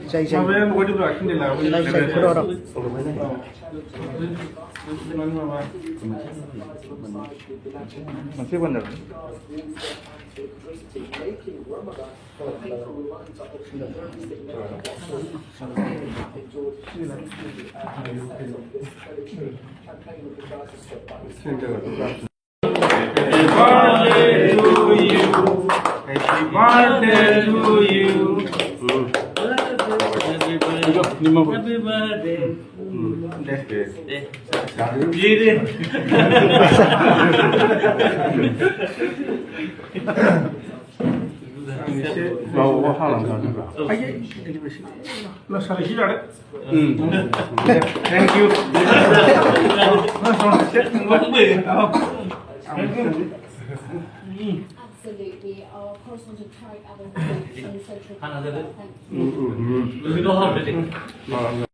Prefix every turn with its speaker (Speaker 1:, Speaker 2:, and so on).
Speaker 1: Say
Speaker 2: 마음에 뭐지 또 아낀 데라.
Speaker 1: say cái đó.
Speaker 2: mình xếp bên được. Happy birthday to you. Happy birthday to you.
Speaker 3: Happy birthday.
Speaker 2: That's good. 너 하나 더. 아예 너 살이 싫어래? 응. Thank you. 너 손 씻는 거 뭐야?
Speaker 4: Absolutely. Our correspondent Tarek Abel in Central.
Speaker 3: 하나 더.
Speaker 4: Thank you.
Speaker 3: 우리도 하면 돼.